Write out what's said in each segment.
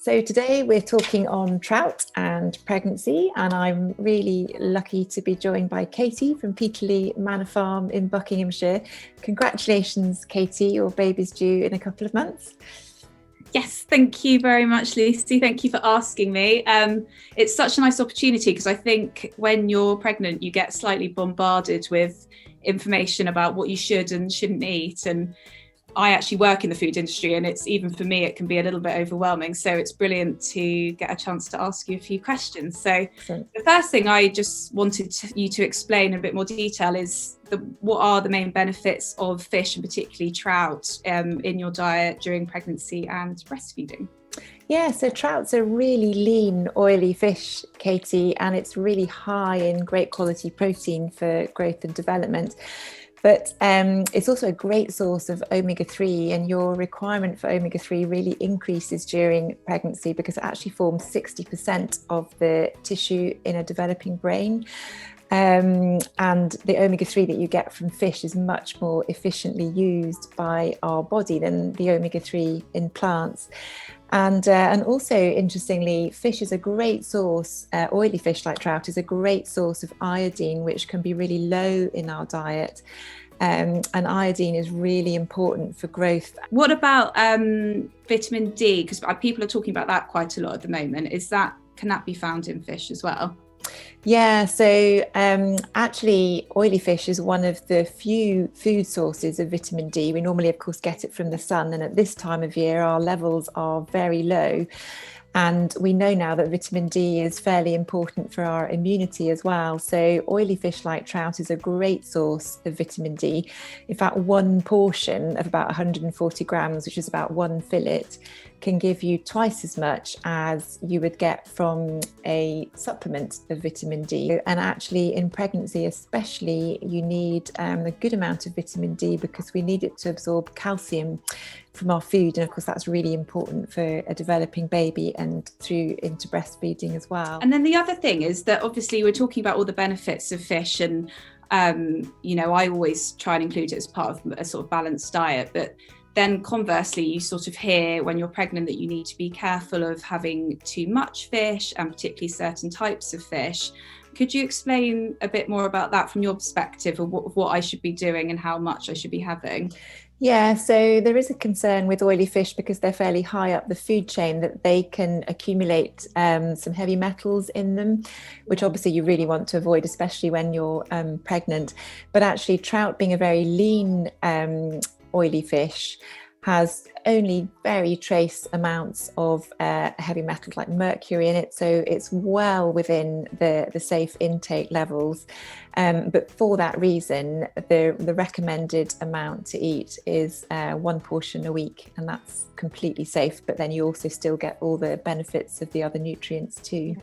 So today we're talking on trout and pregnancy, and I'm really lucky to be joined by Katie from Peterlee Manor Farm in Buckinghamshire. Congratulations, Katie, your baby's due in a couple of months. Yes, thank you very much, Lucy. Thank you for asking me. It's such a nice opportunity because I think when you're pregnant, you get slightly bombarded with information about what you should and shouldn't eat. And I actually work in the food industry, and it's even for me, it can be a little bit overwhelming. So it's brilliant to get a chance to ask you a few questions. So the first thing I just wanted you to explain in a bit more detail is what are the main benefits of fish, and particularly trout, in your diet during pregnancy and breastfeeding? Yeah, so trout's a really lean, oily fish, Katie, and it's really high in great quality protein for growth and development. But it's also a great source of omega-3, and your requirement for omega-3 really increases during pregnancy because it actually forms 60% of the tissue in a developing brain. And the omega-3 that you get from fish is much more efficiently used by our body than the omega-3 in plants. And also, interestingly, fish is a great source, oily fish like trout is a great source of iodine, which can be really low in our diet. And iodine is really important for growth. What about vitamin D? Because people are talking about that quite a lot at the moment. Can that be found in fish as well? Yeah, so actually oily fish is one of the few food sources of vitamin D. We normally, of course, get it from the sun, and at this time of year our levels are very low. And we know now that vitamin D is fairly important for our immunity as well. So oily fish like trout is a great source of vitamin D. In fact, one portion of about 140 grams, which is about one fillet, can give you twice as much as you would get from a supplement of vitamin D. And actually in pregnancy especially, you need a good amount of vitamin D because we need it to absorb calcium from our food, and of course that's really important for a developing baby and through into breastfeeding as well. And then the other thing is that obviously we're talking about all the benefits of fish, and I always try and include it as part of a sort of balanced diet, but then conversely you sort of hear when you're pregnant that you need to be careful of having too much fish, and particularly certain types of fish. Could you explain a bit more about that from your perspective, of what I should be doing and how much I should be having? Yeah, so there is a concern with oily fish because they're fairly high up the food chain that they can accumulate some heavy metals in them, which obviously you really want to avoid, especially when you're pregnant. But actually trout, being a very lean oily fish, has only very trace amounts of heavy metals like mercury in it, so it's well within the safe intake levels. But for that reason, the recommended amount to eat is one portion a week, and that's completely safe. But then you also still get all the benefits of the other nutrients too.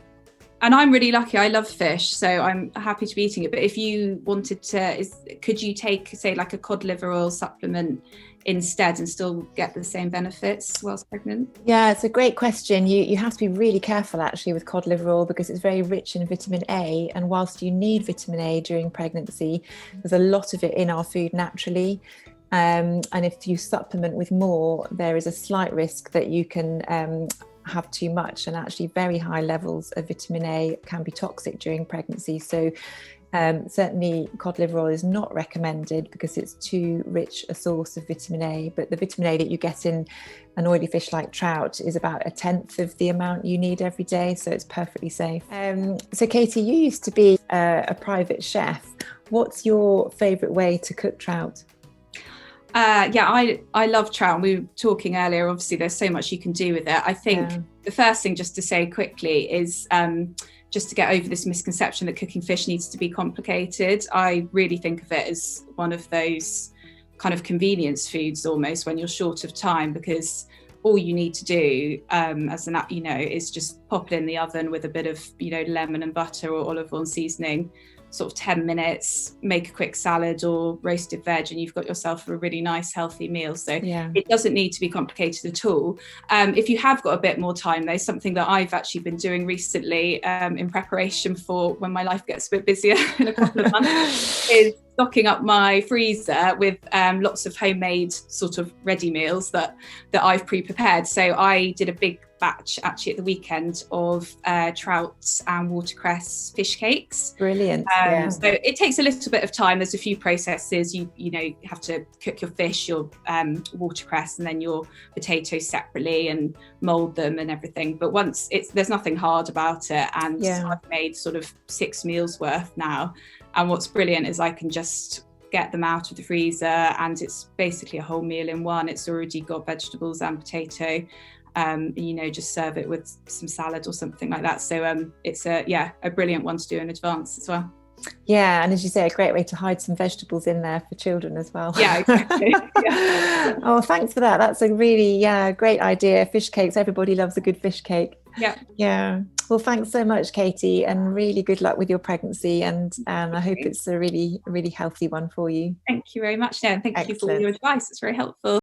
And I'm really lucky. I love fish, so I'm happy to be eating it. But if you wanted to, could you take, say, like a cod liver oil supplement instead and still get the same benefits whilst pregnant? Yeah, it's a great question. You have to be really careful actually with cod liver oil because it's very rich in vitamin A, and whilst you need vitamin A during pregnancy, there's a lot of it in our food naturally. And if you supplement with more, there is a slight risk that you can have too much, and actually very high levels of vitamin A can be toxic during pregnancy. So certainly cod liver oil is not recommended because it's too rich a source of vitamin A, but the vitamin A that you get in an oily fish like trout is about 1/10 of the amount you need every day, so it's perfectly safe. So Katie, you used to be a private chef. What's your favourite way to cook trout? I love trout. We were talking earlier, obviously there's so much you can do with it. I think the first thing just to say quickly is just to get over this misconception that cooking fish needs to be complicated. I really think of it as one of those kind of convenience foods almost when you're short of time, because all you need to do is just pop it in the oven with a bit of lemon and butter or olive oil seasoning, sort of 10 minutes, make a quick salad or roasted veg, and you've got yourself a really nice healthy meal. So it doesn't need to be complicated at all. If you have got a bit more time though, something that I've actually been doing recently in preparation for when my life gets a bit busier in a couple of months is stocking up my freezer with lots of homemade sort of ready meals that I've pre-prepared. So I did a big batch actually at the weekend of trout and watercress fish cakes. Brilliant. So it takes a little bit of time. There's a few processes. You have to cook your fish, your watercress, and then your potatoes separately and mold them and everything. But once there's nothing hard about it, and I've made sort of 6 meals worth now. And what's brilliant is I can just get them out of the freezer, and it's basically a whole meal in one. It's already got vegetables and potato. Just serve it with some salad or something like that. So it's a brilliant one to do in advance as well. Yeah, and as you say, a great way to hide some vegetables in there for children as well. Yeah, exactly. Oh, thanks for that. That's a really great idea. Fish cakes, everybody loves a good fish cake. Yeah. Well, thanks so much, Katie, and really good luck with your pregnancy, and I hope it's a really, really healthy one for you. Thank you very much. And thank you for all your advice. It's very helpful.